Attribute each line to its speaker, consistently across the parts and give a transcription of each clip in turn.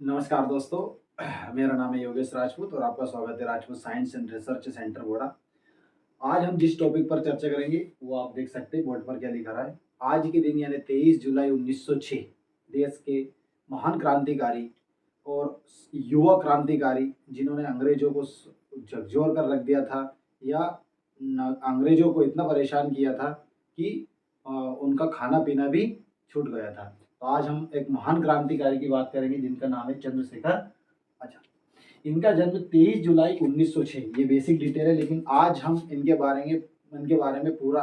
Speaker 1: नमस्कार दोस्तों, मेरा नाम है योगेश राजपूत और आपका स्वागत है Rajput science and research centre बोड़ा। आज हम जिस टॉपिक पर चर्चा करेंगे वो आप देख सकते हैं बोर्ड पर क्या लिखा रहा है। आज के दिन यानी 23 जुलाई 1906 देश के महान क्रांतिकारी और युवा क्रांतिकारी जिन्होंने अंग्रेजों को झकझोर कर रख दिया था या अंग्रेजों को इतना परेशान किया था कि उनका खाना पीना भी छूट गया था। तो आज हम एक महान क्रांतिकारी की बात करेंगे जिनका नाम है चंद्रशेखर आजाद। इनका जन्म 23 जुलाई 1906, ये बेसिक डिटेल है, लेकिन आज हम इनके बारे में पूरा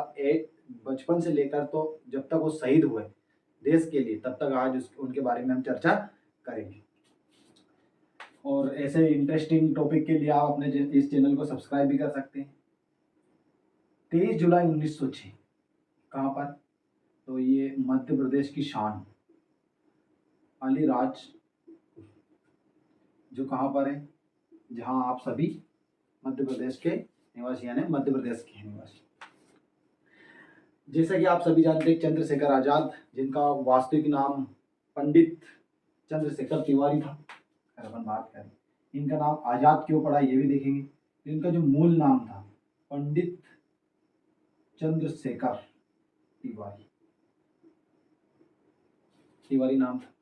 Speaker 1: बचपन से लेकर तो जब तक वो शहीद हुए देश के लिए तब तक आज उनके बारे में हम चर्चा करेंगे। और ऐसे इंटरेस्टिंग टॉपिक के लिए आप अपने इस चैनल को सब्सक्राइब भी कर सकते हैं। 23 जुलाई 1906 कहाँ पर? तो ये मध्य प्रदेश की शान अलीराज, जो कहाँ पर है, जहाँ आप सभी मध्य प्रदेश के निवासी यानी मध्य प्रदेश के निवासी। जैसा कि आप सभी जानते हैं चंद्रशेखर आजाद, जिनका वास्तविक नाम पंडित चंद्रशेखर तिवारी था। अगर अपन बात करें इनका नाम आजाद क्यों पड़ा ये भी देखेंगे। इनका जो मूल नाम था पंडित चंद्रशेखर तिवारी नाम था।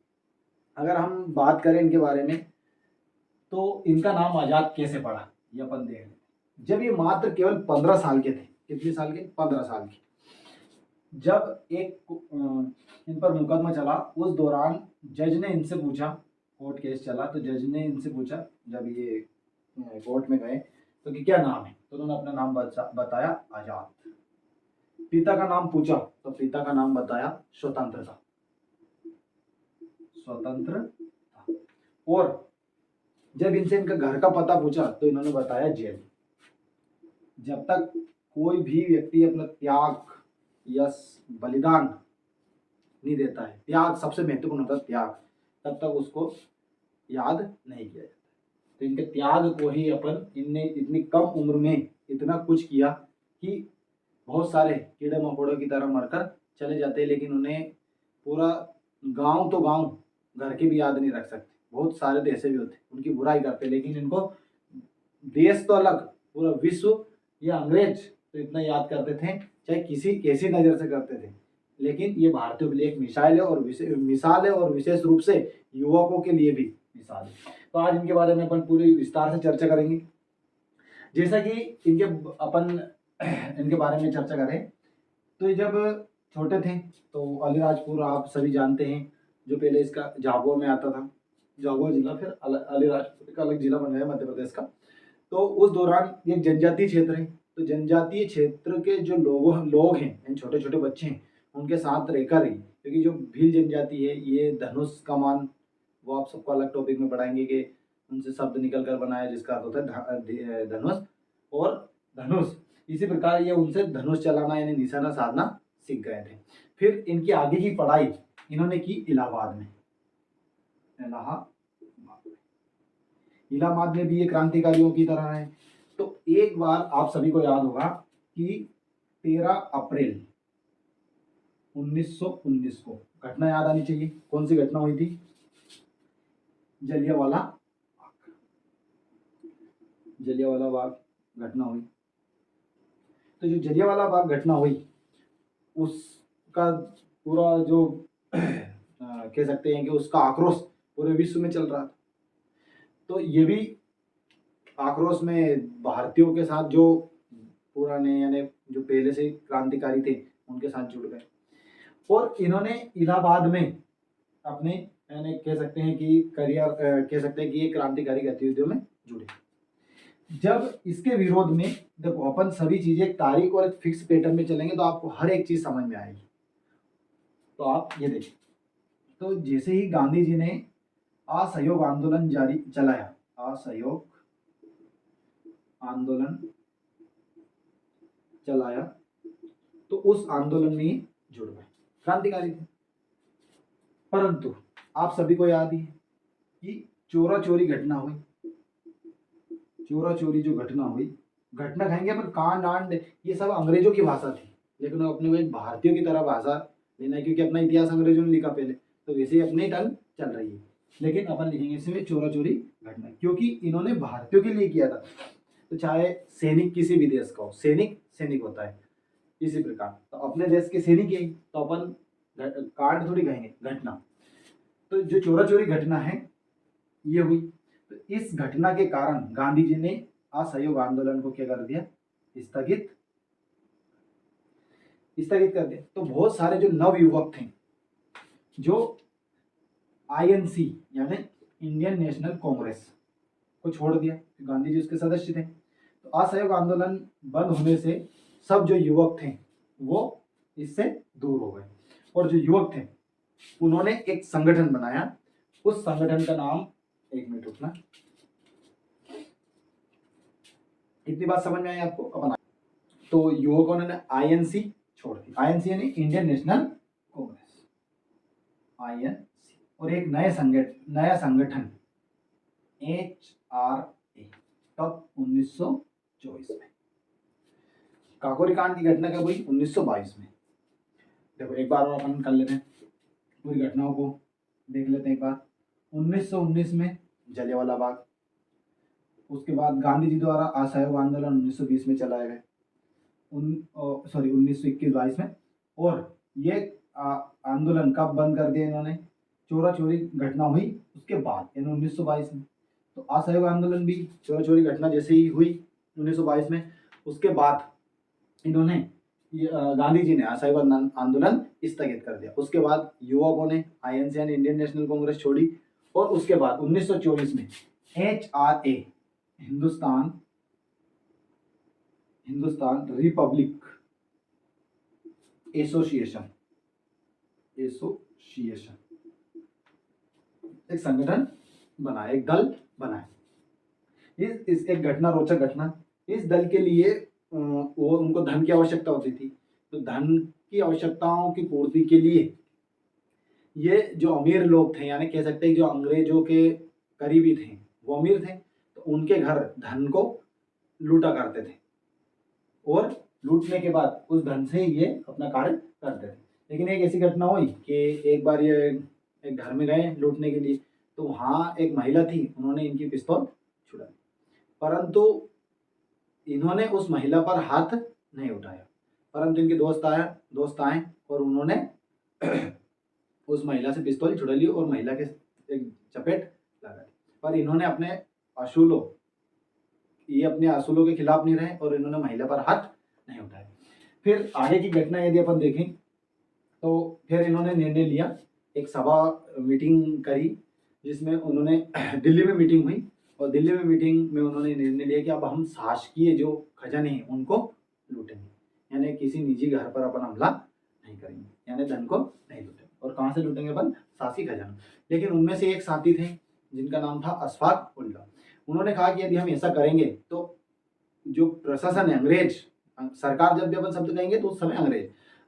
Speaker 1: अगर हम बात करें इनके बारे में तो इनका नाम आजाद कैसे पड़ा ये अपन देख लें। जब ये मात्र केवल 15 साल के थे, कितने साल के? 15 साल के। जब एक इन पर मुकदमा चला, उस दौरान जज ने इनसे पूछा, कोर्ट केस चला तो जज ने इनसे पूछा जब ये कोर्ट में गए तो कि क्या नाम है, तो उन्होंने अपना नाम बताया आजाद। पिता का नाम पूछा तो पिता का नाम बताया स्वतंत्रता। और जब इनसे इनका घर का पता पूछा तो इन्होंने बताया जेल। जब तक कोई भी व्यक्ति अपना त्याग या बलिदान नहीं देता है, त्याग सबसे महत्वपूर्ण होता है, त्याग, तब तक उसको याद नहीं किया जाता। तो इनके त्याग को ही इनने इतनी कम उम्र में इतना कुछ किया कि बहुत सारे कीड़े मकोड़ों की तरह मरकर चले जाते हैं, लेकिन उन्हें पूरा गांव तो गांव घर के भी याद नहीं रख सकते। बहुत सारे तो ऐसे भी होते उनकी बुराई करते, लेकिन इनको देश तो अलग, पूरा विश्व या अंग्रेज तो इतना याद करते थे, चाहे किसी कैसी नजर से करते थे। लेकिन ये भारतीयों के लिए एक मिसाल है और विशेष रूप से युवकों के लिए भी मिसाल है। तो आज इनके बारे में अपन पूरी विस्तार से चर्चा करेंगे। जैसा कि इनके बारे में चर्चा करें तो ये जब छोटे थे तो अलीराजपुर आप सभी जानते हैं, जो पहले इसका झाबुआ में आता था, झाबुआ जिला, फिर अलीराजपुर का अलग जिला बन गया मध्य प्रदेश का। तो उस दौरान ये जनजातीय क्षेत्र है, तो जनजातीय क्षेत्र के जो लोग हैं, छोटे छोटे बच्चे हैं, उनके साथ रहकर ही, क्योंकि जो भील जनजाति है ये धनुष कमान, वो आप सबको अलग टॉपिक में पढ़ाएंगे कि उनसे शब्द निकल कर बनाया जिसका अर्थ होता है धनुष और धनुष। इसी प्रकार ये उनसे धनुष चलाना यानी निशाना साधना सीख गए थे। फिर इनकी आगे की पढ़ाई इन्होंने की इलाहाबाद में। इलाहाबाद में भी ये क्रांतिकारियों की तरह है। तो एक बार आप सभी को याद होगा कि 13 अप्रैल 1919 को घटना याद आनी चाहिए। कौन सी घटना हुई थी? जलियांवाला बाग घटना हुई। तो जो जलियांवाला बाग घटना हुई उसका पूरा जो कह सकते हैं कि उसका आक्रोश पूरे विश्व में चल रहा था। तो ये भी आक्रोश में भारतीयों के साथ जो पुराने यानी जो पहले से क्रांतिकारी थे उनके साथ जुड़ गए और इन्होंने इलाहाबाद में अपने यानी कह सकते हैं कि कह सकते हैं कि ये क्रांतिकारी गतिविधियों में जुड़े। जब इसके विरोध में देखो अपन सभी चीजें एक तारीख और एक फिक्स पैटर्न में चलेंगे तो आपको हर एक चीज समझ में आएगी। तो आप ये देखिए, तो जैसे ही गांधी जी ने असहयोग आंदोलन जारी चलाया, असहयोग आंदोलन चलाया, तो उस आंदोलन में जुड़ गए, क्रांतिकारी थे। परंतु आप सभी को याद ही है कि चोरा चोरी घटना हुई। चोरा चोरी जो घटना हुई, घटना कहेंगे अपन कांड आंड, ये सब अंग्रेजों की भाषा थी, लेकिन अपने को एक भारतीयों की तरह भाषा लेना है, क्योंकि अपना इतिहास अंग्रेजों ने लिखा पहले, तो वैसे ही अपनी टर्न चल रही है। लेकिन अपन लिखेंगे इसमें चोरा चोरी घटना, क्योंकि इन्होंने भारतीयों के लिए किया था। तो चाहे सैनिक किसी भी देश का हो, सैनिक सैनिक होता है, इसी प्रकार तो अपने देश के सैनिक ही, तो अपन कांड थोड़ी कहेंगे, घटना। तो जो चोरा चोरी घटना है ये हुई। तो इस घटना के कारण गांधी जी ने असहयोग आंदोलन को क्या कर दिया, स्थगित स्थगित कर दिया। तो बहुत सारे जो नव युवक थे, जो आईएनसी यानी इंडियन नेशनल कांग्रेस को छोड़ दिया, गांधी जी उसके सदस्य थे। तो असहयोग आंदोलन बंद होने से सब जो युवक थे वो इससे दूर हो गए, और जो युवक थे उन्होंने एक संगठन बनाया। उस संगठन का नाम, एक मिनट रुकना, इतनी बात समझ में आई आपको अपन। तो युवकों ने आईएनसी छोड़ दी, आईएनसी यानी इंडियन नेशनल कांग्रेस, आईएनसी, और एक नया संगठन एचआरए, कब, 1924 में। काकोरी कांड की घटना कब हुई, 1922 में। देखो एक बार और अपन कर लेते हैं, पूरी घटनाओं को देख लेते हैं एक बार। 1919 में जलियांवाला बाग, उसके बाद गांधी जी द्वारा असहयोग आंदोलन 1920 में चलाया गया, 1921-22 में। और ये आंदोलन कब बंद कर दिया इन्होंने, चोरा चोरी घटना हुई उसके बाद, यानी 1922 में। तो असहयोग आंदोलन भी चोरा चोरी घटना जैसे ही हुई 1922 में, उसके बाद इन्होंने गांधी जी ने असहयोग आंदोलन स्थगित कर दिया। उसके बाद युवकों ने आईएनसी यानी इंडियन नेशनल कांग्रेस छोड़ी, और उसके बाद 1924 में एचआरए, हिंदुस्तान रिपब्लिक एसोसिएशन एक संगठन बनाया, एक दल बनाया। इस एक घटना, रोचक घटना, इस दल के लिए वो उनको धन की आवश्यकता होती थी। तो धन की आवश्यकताओं की पूर्ति के लिए ये जो अमीर लोग थे, यानी कह सकते हैं जो अंग्रेजों के करीबी थे, वो अमीर थे, तो उनके घर धन को लूटा करते थे, और लूटने के बाद उस धन से ये अपना कार्य करते थे। लेकिन एक ऐसी घटना हुई कि एक बार ये एक घर में गए लूटने के लिए, तो वहाँ एक महिला थी, उन्होंने इनकी पिस्तौल छुड़ा दी, परंतु इन्होंने उस महिला पर हाथ नहीं उठाया। परंतु इनके दोस्त आए और उन्होंने उस महिला से पिस्तौल छुड़ा ली और महिला के एक चपेट लगा दी। पर इन्होंने अपने असूलों के खिलाफ नहीं रहे, और इन्होंने महिला पर हाथ नहीं उठाया। फिर आगे की घटना यदि अपन देखें, तो फिर इन्होंने निर्णय लिया, एक सभा मीटिंग करी, जिसमें उन्होंने दिल्ली में मीटिंग हुई, और दिल्ली में मीटिंग में उन्होंने निर्णय लिया कि अब हम शासकीय जो खजाने हैं उनको लूटेंगे, यानी किसी निजी घर पर अपन हमला नहीं करेंगे, यानी धन को नहीं लूटेंगे। और कहाँ से लूटेंगे अपन, शासी खजाना। लेकिन उनमें से एक साथी थे जिनका नाम था अशफाक उल्ला। उन्होंने कहा कि यदि हम ऐसा करेंगे तो जो प्रशासन है, अंग्रेज, सरकार जब भी अपन शब्द कहेंगे तो उस समय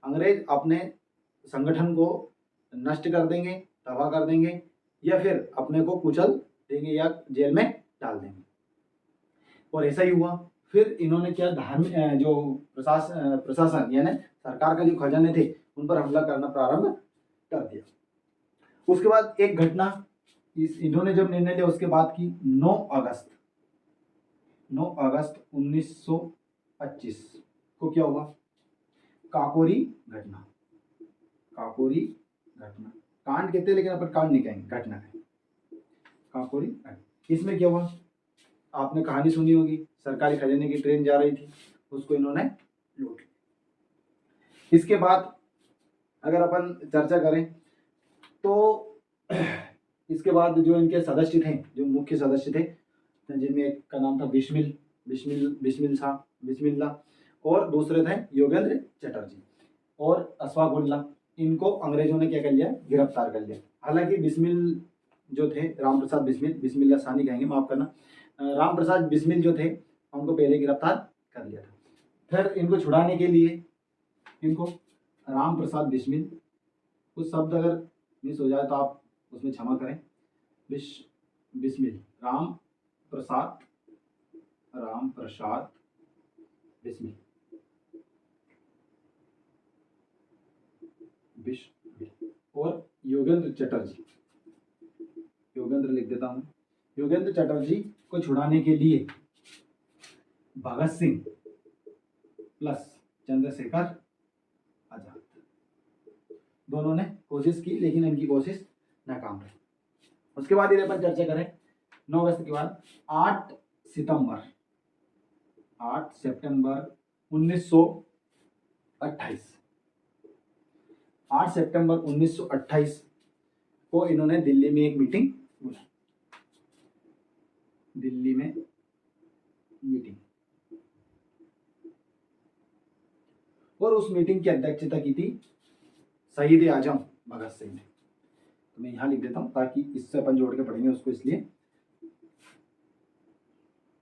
Speaker 1: अंग्रेज अपने संगठन को नष्ट कर देंगे, तबाह कर देंगे, या फिर अपने को कुचल देंगे या जेल में डाल देंगे। और ऐसा ही हुआ। फिर इन्होंने क्या, धार्मिक जो प्रशासन यानी सरकार का जो खजाने थे उन पर हमला करना प्रारंभ कर दिया। उसके बाद एक घटना, इन्होंने जब निर्णय लिया उसके बाद की, 9 अगस्त 1925 को क्या हुआ, काकोरी घटना। कांड कहते हैं लेकिन अपन कांड नहीं कहेंगे, घटना है काकोरी घटना। इसमें क्या हुआ, आपने कहानी सुनी होगी, सरकारी खजाने की ट्रेन जा रही थी, उसको इन्होंने लूट लिया। इसके बाद अगर अपन चर्चा करें तो इसके बाद जो इनके सदस्य थे, जो मुख्य सदस्य थे, जिनमें एक का नाम था बिस्मिल्ला, और दूसरे थे योगेंद्र चटर्जी और अशफाक उल्ला। इनको अंग्रेजों ने क्या कर लिया, गिरफ्तार कर लिया। हालांकि बिस्मिल जो थे, राम प्रसाद बिस्मिल्ला सानी कहेंगे, माफ करना, राम प्रसाद बिस्मिल जो थे उनको पहले गिरफ्तार कर लिया था। फिर इनको छुड़ाने के लिए इनको राम प्रसाद बिस्मिल, कुछ शब्द अगर मिस हो जाए तो आप उसमें क्षमा करें, बिस्मिल, राम प्रसाद बिस्मिल, और योगेंद्र योगेंद्र लिख देता हूँ। योगेंद्र चटर्जी को छुड़ाने के लिए भगत सिंह प्लस चंद्रशेखर आजाद दोनों ने कोशिश की, लेकिन इनकी कोशिश नाकाम रही। उसके बाद ये अपन चर्चा करें 9 अगस्त के बाद 8 सितंबर 1928 8 सितंबर 1928 को इन्होंने दिल्ली में एक मीटिंग बुलाई। दिल्ली में मीटिंग, और उस मीटिंग की अध्यक्षता की थी शहीद आजम भगत सिंह ने। तो मैं यहाँ लिख देता हूँ ताकि इससे अपन जोड़ के पढ़ेंगे उसको, इसलिए।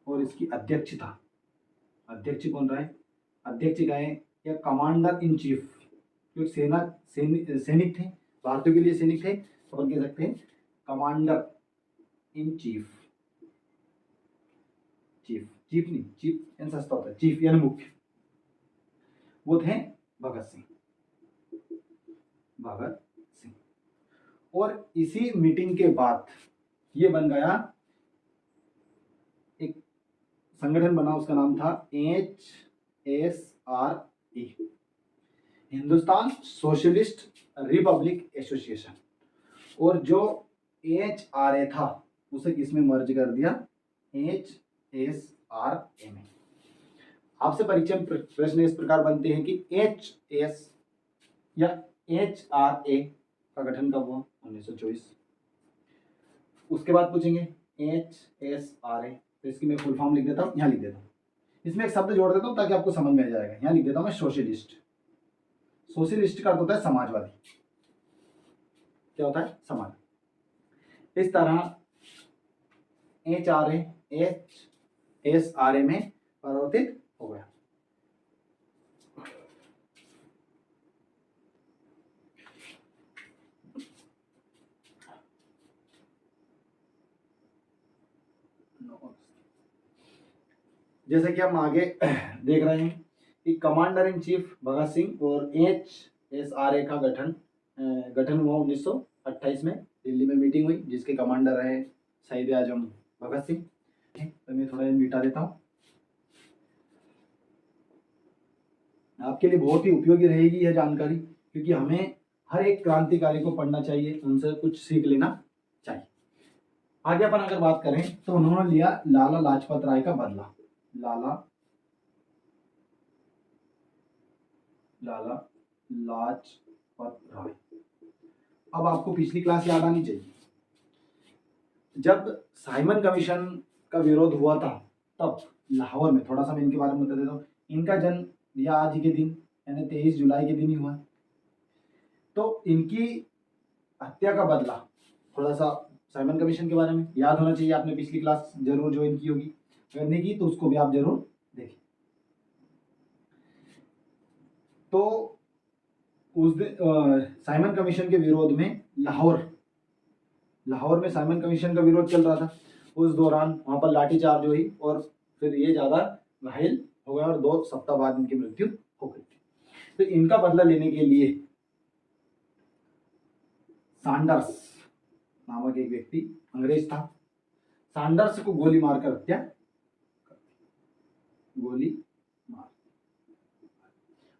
Speaker 1: और इसकी अध्यक्ष था, अध्यक्ष कौन रहा है? अध्यक्ष का है या कमांडर इन चीफ, जो सैनिक थे, भारतीयों के लिए सैनिक थे, तो अपन कह सकते हैं कमांडर इन चीफ। चीफ नहीं, चीफ यानी सस्ता होता है, चीफ यानी मुख्य। वो थे भगत सिंह। और इसी मीटिंग के बाद ये बन गया, एक संगठन बना, उसका नाम था HSRA, Hindustan socialist Republic association. और जो HRA था उसे किसमें मर्ज कर दिया? HSRA में। आपसे परीक्षा में प्रश्न इस प्रकार बनते हैं कि HS या HRA का गठन कब हुआ? 1924। उसके बाद पूछेंगे HSRA, तो इसकी मैं फुल फॉर्म लिख देता हूँ, यहाँ लिख देता हूँ। इसमें एक शब्द जोड़ देता हूँ ताकि आपको समझ में आ जाएगा। यहाँ लिख देता हूँ मैं सोशलिस्ट। सोशलिस्ट का अर्थ होता है समाजवादी। क्या होता है? समाज। इस तरह HSRA में परिवर्तित हो गया। जैसे कि हम आगे देख रहे हैं कि commander in chief Bhagat Singh और HSRA का गठन हुआ 1928 में। दिल्ली में मीटिंग हुई जिसके कमांडर रहे शहीद आजम भगत सिंह। तो मैं थोड़ा मिटा देता हूँ, आपके लिए बहुत ही उपयोगी रहेगी यह जानकारी, क्योंकि हमें हर एक क्रांतिकारी को पढ़ना चाहिए, उनसे कुछ सीख लेना चाहिए। आगे अपन अगर बात करें तो उन्होंने लिया लाला लाजपत राय का बदला। लाला लाजपत राय। अब आपको पिछली क्लास याद आनी चाहिए, जब साइमन कमीशन का विरोध हुआ था तब लाहौर में, थोड़ा सा मैं इनके बारे में बता देता हूँ। इनका जन्म या आज के दिन यानी 23 जुलाई के दिन ही हुआ। तो इनकी हत्या का बदला, थोड़ा सा साइमन कमीशन के बारे में याद होना चाहिए। आपने पिछली क्लास जरूर ज्वाइन की होगी, करने की तो उसको भी आप जरूर देखें। तो उस दिन साइमन कमीशन के विरोध में लाहौर में साइमन कमीशन का विरोध चल रहा था। उस दौरान वहां पर लाठीचार्ज हुई और फिर ये ज्यादा घायल हो गए और 2 सप्ताह बाद इनकी मृत्यु हो गई थी। तो इनका बदला लेने के लिए सैंडर्स नामक एक व्यक्ति, अंग्रेज था, सैंडर्स को गोली मारकर हत्या, गोली मार।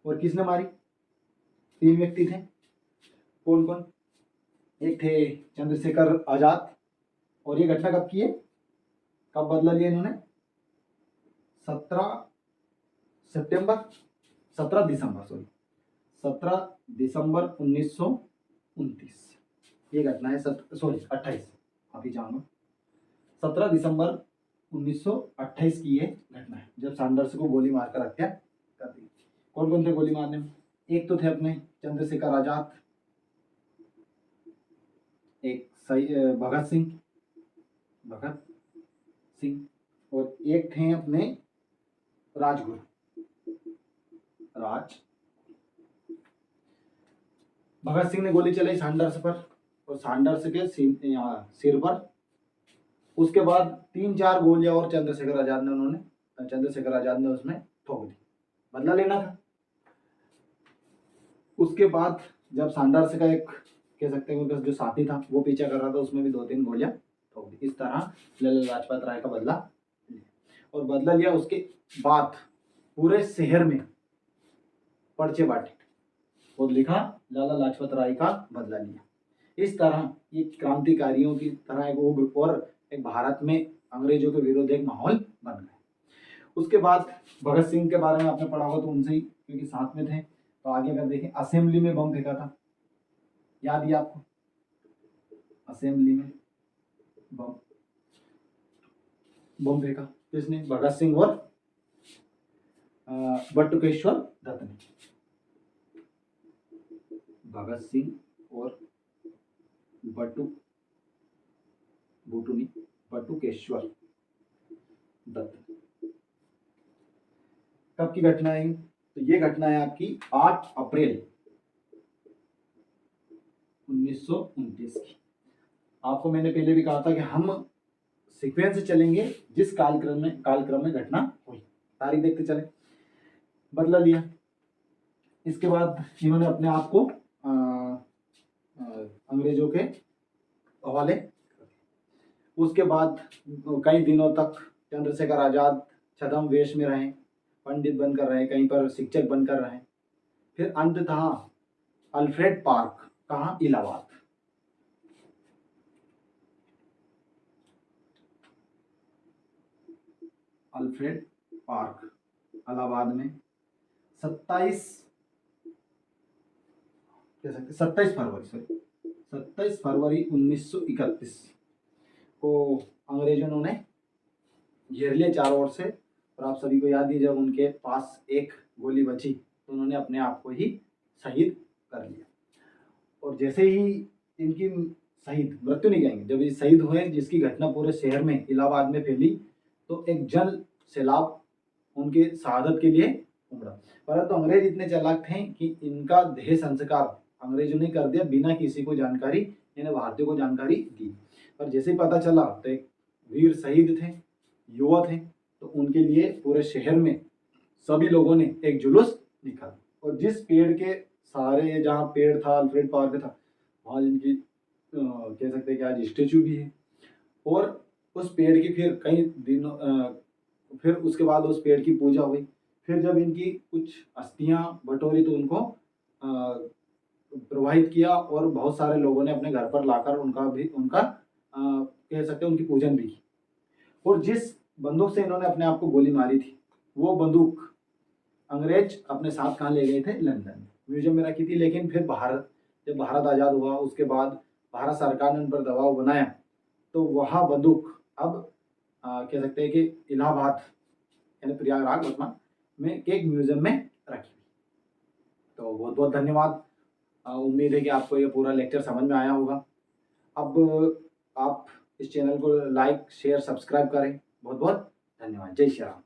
Speaker 1: और किसने मारी? 3 व्यक्ति थे। कौन कौन? एक थे चंद्रशेखर आजाद। और ये घटना कब की है, कब बदला लिया इन्होंने? 17 दिसंबर 1929 ये घटना है। 28 अभी जाऊंगा। 17 दिसंबर 1928 की ये घटना है, जब सैंडर्स को गोली मारकर हत्या कर दी। कौन कौन थे गोली मारने में? एक तो थे अपने चंद्रशेखर आजाद, एक भगत सिंह, और एक थे अपने राजगुरु। भगत सिंह ने गोली चलाई सैंडर्स पर और सैंडर्स के सिर पर। उसके बाद 3-4 गोलियां और चंद्रशेखर आजाद ने उसमें ठोक दी। बदला लेना था। उसके बाद जब सैंडर्स का एक, कह सकते हैं जो साथी था, वो पीछा कर रहा था, उसमें भी 2-3 गोलियां ठोक दी। इस तरह लाला लाजपत राय का बदला लिया। और बदला लिया उसके बाद पूरे शहर में पर्चे बांटे और लिखा लाला लाजपत राय का बदला लिया। इस तरह ये क्रांतिकारियों की तरह एक उग्र और एक भारत में अंग्रेजों के विरुद्ध एक माहौल बन गया। उसके बाद भगत सिंह के बारे में आपने पढ़ा हो तो उनसे ही, क्योंकि साथ में थे। तो आगे अगर देखें, असेंबली में बम फेंका था, याद है आपको? असेंबली में बम फेंका किसने? भगत सिंह और बटुकेश्वर दत्त ने। भगत सिंह और बटुकेश्वर दत्त। कब की घटना है? तो ये घटना है आपकी 8 अप्रैल 1929 की। आपको मैंने पहले भी कहा था कि हम सीक्वेंस से चलेंगे जिस कालक्रम में घटना हुई। तारीख देखते चले। बदला लिया। इसके बाद इन्होंने अपने आप को अंग्रेजों के हवाले। उसके बाद कई दिनों तक चंद्रशेखर आजाद छद्म वेश में रहे, पंडित बनकर रहे, कहीं पर शिक्षक बनकर रहे। फिर अंततः अल्फ्रेड पार्क, कहाँ? इलाहाबाद। अल्फ्रेड पार्क इलाहाबाद में 27 फरवरी 1931 को अंग्रेजों ने घेर लिया चारों ओर से। और आप सभी को याद ही, जब उनके पास एक गोली बची तो उन्होंने अपने आप को ही शहीद कर लिया। और जैसे ही इनकी शहीद, मृत्यु नहीं कहेंगे, जब ये शहीद हुए, जिसकी घटना पूरे शहर में इलाहाबाद में फैली, तो एक जन सैलाब उनके शहादत के लिए उमड़ा। परंतु अंग्रेज इतने चालाक थे कि इनका देह संस्कार अंग्रेजों ने कर दिया बिना किसी को जानकारी, इन्हें भारतीयों को जानकारी दी। पर जैसे ही पता चला तो एक वीर शहीद थे, युवा थे, तो उनके लिए पूरे शहर में सभी लोगों ने एक जुलूस निकाला। और जिस पेड़ के सहारे, जहाँ पेड़ था, अल्फ्रेड पार्क था, वहाँ इनकी कह सकते हैं कि आज स्टेचू भी है। और उस पेड़ की फिर कई दिनों फिर उसके बाद उस पेड़ की पूजा हुई। फिर जब इनकी कुछ अस्थियां बटोरी तो उनको प्रवाहित किया और बहुत सारे लोगों ने अपने घर पर लाकर उनका कह सकते हैं उनकी पूजन भी की। और जिस बंदूक से इन्होंने अपने आप को गोली मारी थी, वो बंदूक अंग्रेज अपने साथ कहाँ ले गए थे? लंदन म्यूजियम में रखी थी। लेकिन फिर जब भारत आज़ाद हुआ, उसके बाद भारत सरकार ने उन पर दबाव बनाया, तो वह बंदूक अब कह सकते हैं कि इलाहाबाद यानी प्रयागराज वर्तमान में एक म्यूजियम में रखी। तो बहुत बहुत धन्यवाद। उम्मीद है कि आपको ये पूरा लेक्चर समझ में आया होगा। अब आप इस चैनल को लाइक, शेयर, सब्सक्राइब करें। बहुत बहुत धन्यवाद। जय श्री राम।